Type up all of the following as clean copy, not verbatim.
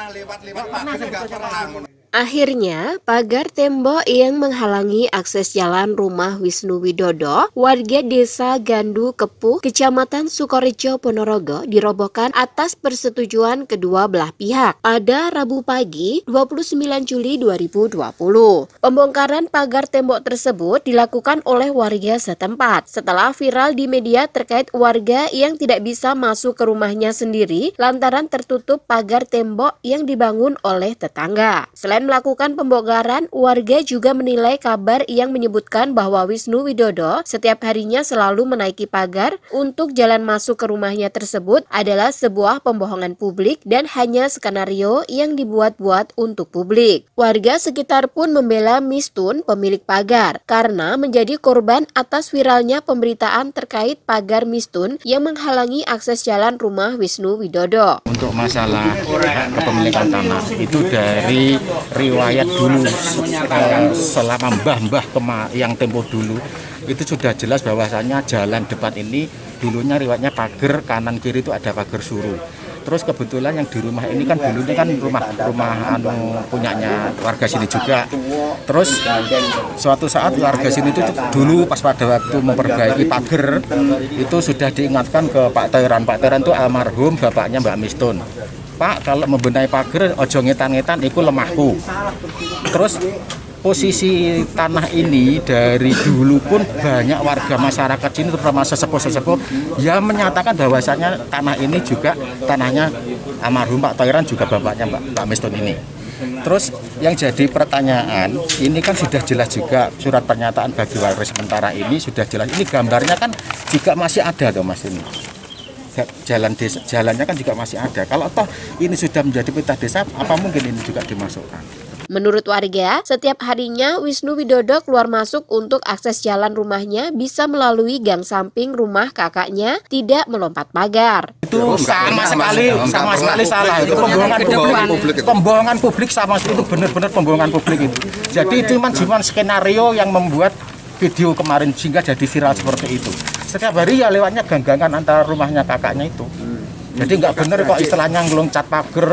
pernah lewat-lewat pagar, nggak pernah. Akhirnya, pagar tembok yang menghalangi akses jalan rumah Wisnu Widodo, warga desa Gandu Kepuh, Kecamatan Sukorejo, Ponorogo, dirobohkan atas persetujuan kedua belah pihak pada Rabu pagi 29 Juli 2020. Pembongkaran pagar tembok tersebut dilakukan oleh warga setempat setelah viral di media terkait warga yang tidak bisa masuk ke rumahnya sendiri lantaran tertutup pagar tembok yang dibangun oleh tetangga. Selain melakukan pembongkaran, warga juga menilai kabar yang menyebutkan bahwa Wisnu Widodo setiap harinya selalu menaiki pagar untuk jalan masuk ke rumahnya tersebut adalah sebuah pembohongan publik dan hanya skenario yang dibuat-buat untuk publik. Warga sekitar pun membela Mistun, pemilik pagar, karena menjadi korban atas viralnya pemberitaan terkait pagar Mistun yang menghalangi akses jalan rumah Wisnu Widodo. Untuk masalah kepemilikan tanah itu dari riwayat dulu selama mbah-mbah yang tempo dulu itu sudah jelas bahwasannya jalan depan ini dulunya riwayatnya pagar, kanan kiri itu ada pagar suruh. Terus kebetulan yang di rumah ini kan dulunya kan rumah punyanya warga sini juga. Terus suatu saat warga sini itu dulu pas pada waktu memperbaiki pagar itu sudah diingatkan ke Pak Teran. Pak Teran itu almarhum bapaknya Mbak Mistun. Pak, kalau membenahi pagar ojo ngetan-ngetan iku lemahku. Terus posisi tanah ini dari dulu pun banyak warga masyarakat sini terutama sesepuh-sesepuh yang menyatakan bahwasannya tanah ini juga tanahnya almarhum Pak Toiran juga bapaknya Mbak Mistun ini. Terus yang jadi pertanyaan, ini kan sudah jelas juga surat pernyataan bagi waris sementara ini sudah jelas. Ini gambarnya kan juga masih ada tuh Mas ini. Jalannya kan juga masih ada. Kalau toh ini sudah menjadi peta desa, apa mungkin ini juga dimasukkan? Menurut warga, setiap harinya Wisnu Widodo keluar masuk untuk akses jalan rumahnya bisa melalui gang samping rumah kakaknya, tidak melompat pagar. Itu sama sekali salah. Itu pembohongan publik sama sekali, itu benar-benar pembohongan publik itu. Jadi itu cuma skenario yang membuat video kemarin sehingga jadi viral seperti itu. Setiap hari ya lewatnya gang-gangan antara rumahnya kakaknya itu. Jadi nggak benar kok istilahnya ngeloncat pagar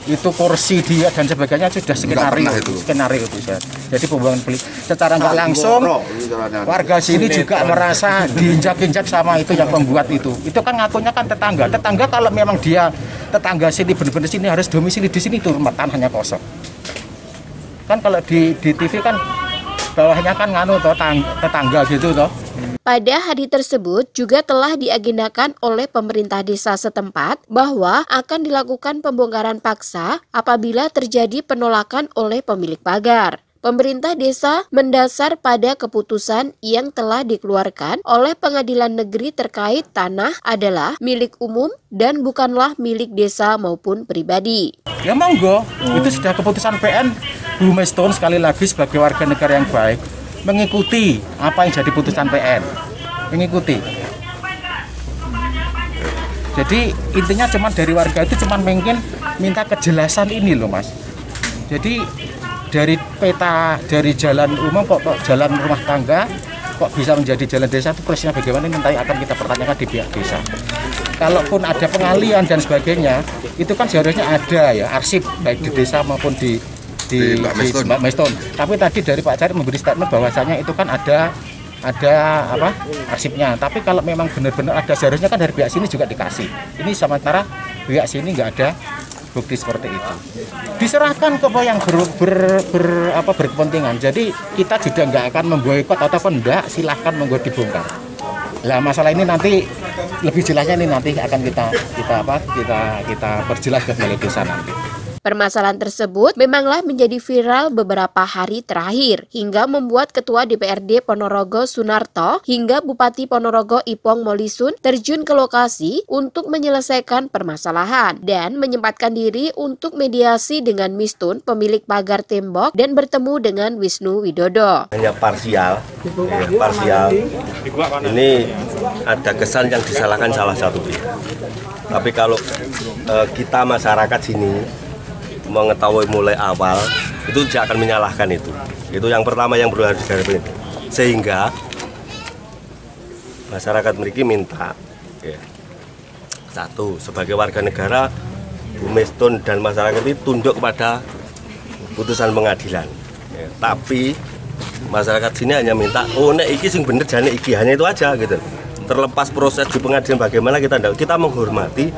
itu kursi dia dan sebagainya sudah skenario itu. Jadi pembohongan publik secara nggak langsung warga sini juga merasa diinjak-injak sama itu yang membuat itu. Itu kan ngakunya kan tetangga. Tetangga kalau memang dia tetangga sini benar-benar sini harus domisili di sini itu rumah tanahnya kosong. Kan kalau di TV kan bawahnya kan tetangga gitu toh. Pada hari tersebut juga telah diagendakan oleh pemerintah desa setempat bahwa akan dilakukan pembongkaran paksa apabila terjadi penolakan oleh pemilik pagar. Pemerintah desa mendasar pada keputusan yang telah dikeluarkan oleh Pengadilan Negeri terkait tanah adalah milik umum dan bukanlah milik desa maupun pribadi. Ya monggo, itu sudah keputusan PN. Bu Mistun sekali lagi sebagai warga negara yang baik mengikuti apa yang jadi putusan PN, mengikuti. Jadi intinya cuma dari warga itu cuma minta kejelasan ini loh Mas. Jadi dari peta dari jalan umum kok jalan rumah tangga kok bisa menjadi jalan desa itu prosesnya bagaimana nanti akan kita pertanyakan di pihak desa. Kalaupun ada pengalian dan sebagainya itu kan seharusnya ada ya arsip baik di desa maupun di Mbak Mistun. Tapi tadi dari Pak Cari memberi statement bahwasanya itu kan ada apa arsipnya. Tapi kalau memang benar-benar ada seharusnya kan dari pihak sini juga dikasih. Ini sementara pihak sini nggak ada bukti seperti itu. Diserahkan ke yang berkepentingan. Jadi kita juga nggak akan memboikot ataupun enggak, silahkan monggo dibongkar. Nah masalah ini nanti lebih jelasnya ini nanti akan kita perjelas ke balai desa nanti. Permasalahan tersebut memanglah menjadi viral beberapa hari terakhir hingga membuat Ketua DPRD Ponorogo Sunarto hingga Bupati Ponorogo Ipong Molisun terjun ke lokasi untuk menyelesaikan permasalahan dan menyempatkan diri untuk mediasi dengan Mistun, pemilik pagar tembok, dan bertemu dengan Wisnu Widodo. Hanya parsial. Ini ada kesan yang disalahkan salah satu pihak. Tapi kalau kita masyarakat sini mengetahui mulai awal itu tidak akan menyalahkan itu yang pertama yang perlu harus digarapin, sehingga masyarakat memiliki minta ya, satu sebagai warga negara Bu Mestun dan masyarakat itu tunduk kepada putusan pengadilan. Ya, tapi masyarakat sini hanya minta, oh nek iki sing bener jane iki, hanya itu aja gitu. Terlepas proses di pengadilan bagaimana kita menghormati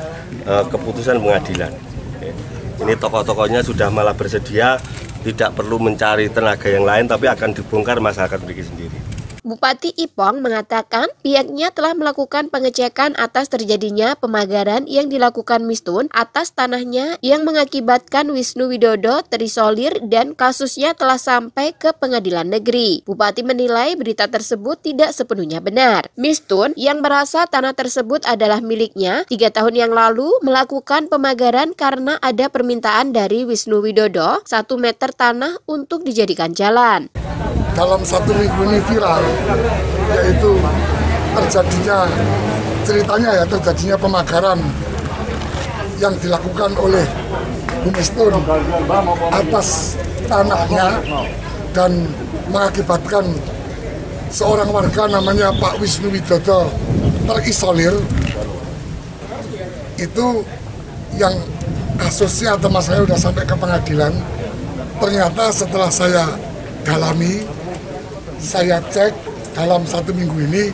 keputusan pengadilan. Ya, ini tokoh-tokohnya sudah malah bersedia tidak perlu mencari tenaga yang lain, tapi akan dibongkar masyarakat Mriki sendiri. Bupati Ipong mengatakan pihaknya telah melakukan pengecekan atas terjadinya pemagaran yang dilakukan Mistun atas tanahnya yang mengakibatkan Wisnu Widodo terisolir dan kasusnya telah sampai ke pengadilan negeri. Bupati menilai berita tersebut tidak sepenuhnya benar. Mistun yang merasa tanah tersebut adalah miliknya 3 tahun yang lalu melakukan pemagaran karena ada permintaan dari Wisnu Widodo 1 meter tanah untuk dijadikan jalan. Dalam 1 minggu ini viral, yaitu terjadinya pemagaran yang dilakukan oleh Bu Mestun atas tanahnya dan mengakibatkan seorang warga namanya Pak Wisnu Widodo terisolir. Itu yang kasusnya atau masalahnya sudah sampai ke pengadilan. Ternyata setelah saya dalami, saya cek dalam 1 minggu ini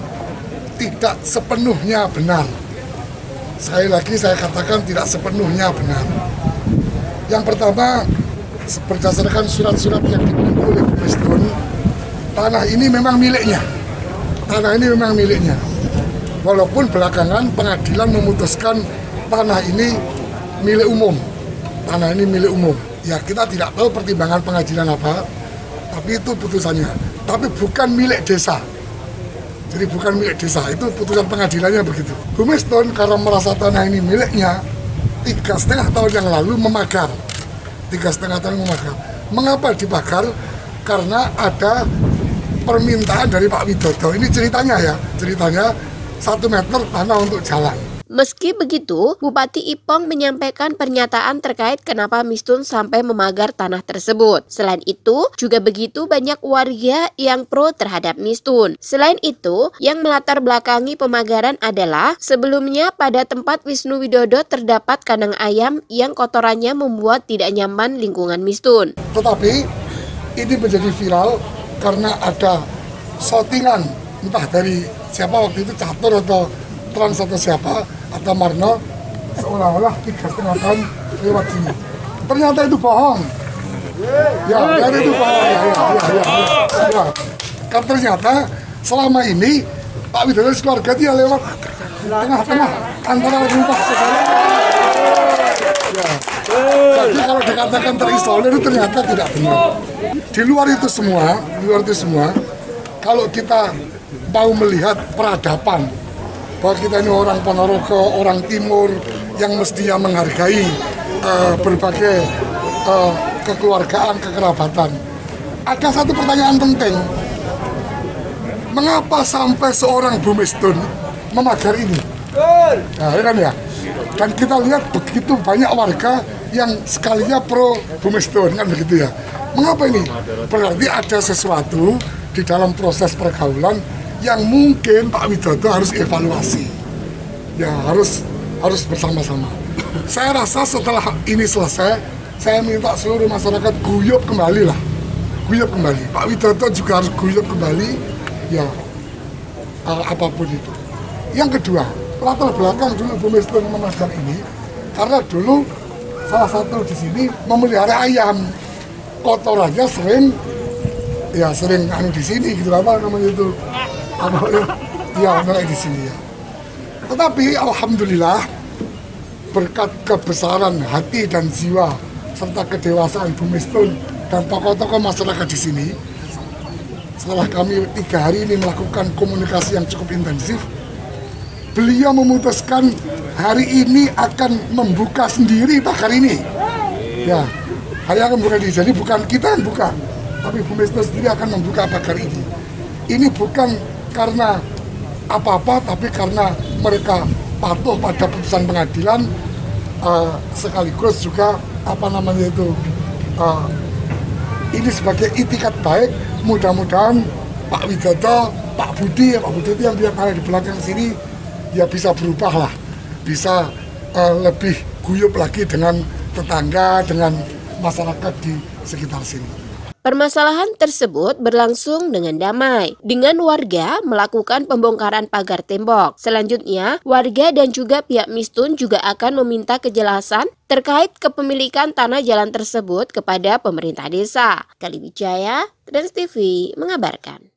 tidak sepenuhnya benar. Sekali lagi saya katakan tidak sepenuhnya benar. Yang pertama, berdasarkan surat-surat yang dimiliki oleh Bu Mestun, tanah ini memang miliknya. Tanah ini memang miliknya. Walaupun belakangan pengadilan memutuskan tanah ini milik umum. Tanah ini milik umum. Ya, kita tidak tahu pertimbangan pengadilan apa, tapi itu putusannya. Tapi bukan milik desa. Jadi bukan milik desa, itu putusan pengadilannya begitu. Bu Mestun karena merasa tanah ini miliknya, 3,5 tahun yang lalu memagar. 3,5 tahun memagar. Mengapa dibakar? Karena ada permintaan dari Pak Widodo. Ini ceritanya ya, ceritanya 1 meter tanah untuk jalan. Meski begitu, Bupati Ipong menyampaikan pernyataan terkait kenapa Mistun sampai memagar tanah tersebut. Selain itu, juga begitu banyak warga yang pro terhadap Mistun. Selain itu, yang melatar belakangi pemagaran adalah sebelumnya pada tempat Wisnu Widodo terdapat kandang ayam yang kotorannya membuat tidak nyaman lingkungan Mistun. Tetapi ini menjadi viral karena ada shoutingan, entah dari siapa waktu itu, Catur atau Trans atau siapa, atau Marno, seolah-olah 3,5 tahun lewat sini. Ternyata itu bohong. Ya, ternyata itu bohong. Ya. Kan ternyata selama ini Pak Widodo keluarga dia lewat tengah-tengah antara rumah saudara. Ya. Jadi kalau dikatakan terisolir itu ternyata tidak benar. Di luar itu semua, kalau kita mau melihat peradaban, bahwa kita ini orang Ponorogo, orang Timur yang mestinya menghargai berbagai kekeluargaan, kekerabatan. Ada satu pertanyaan penting. Mengapa sampai seorang Bu Mestun memagar ini? Nah, ya kan ya? Dan kita lihat begitu banyak warga yang sekalinya pro Bu Mestun, kan begitu ya? Mengapa ini? Berarti ada sesuatu di dalam proses pergaulan yang mungkin Pak Widodo harus evaluasi, ya harus bersama-sama. Saya rasa setelah ini selesai, saya minta seluruh masyarakat guyup kembali lah, guyup kembali. Pak Widodo juga harus guyup kembali, ya apapun itu. Yang kedua, latar belakang dulu Bu Mestun memagar ini, karena dulu salah satu di sini memelihara ayam, kotorannya sering di sini gitu, apa namanya itu? Ya, di sini ya. Tetapi alhamdulillah berkat kebesaran hati dan jiwa serta kedewasaan Bu Mestun dan tokoh-tokoh masyarakat di sini, setelah kami 3 hari ini melakukan komunikasi yang cukup intensif, beliau memutuskan hari ini akan membuka sendiri pagar ini. Ya, hari akan membuka diri. Jadi bukan kita yang buka, tapi Bu Mestun sendiri akan membuka pagar ini. Ini bukan karena apa-apa, tapi karena mereka patuh pada putusan pengadilan, sekaligus juga ini sebagai itikat baik. Mudah-mudahan Pak Widodo, Pak Budi yang biar ada di belakang sini, ya bisa berubah lah, bisa lebih guyup lagi dengan tetangga, dengan masyarakat di sekitar sini. Permasalahan tersebut berlangsung dengan damai, dengan warga melakukan pembongkaran pagar tembok. Selanjutnya, warga dan juga pihak Mistun juga akan meminta kejelasan terkait kepemilikan tanah jalan tersebut kepada pemerintah desa. Kaliwijaya, Trans TV mengabarkan.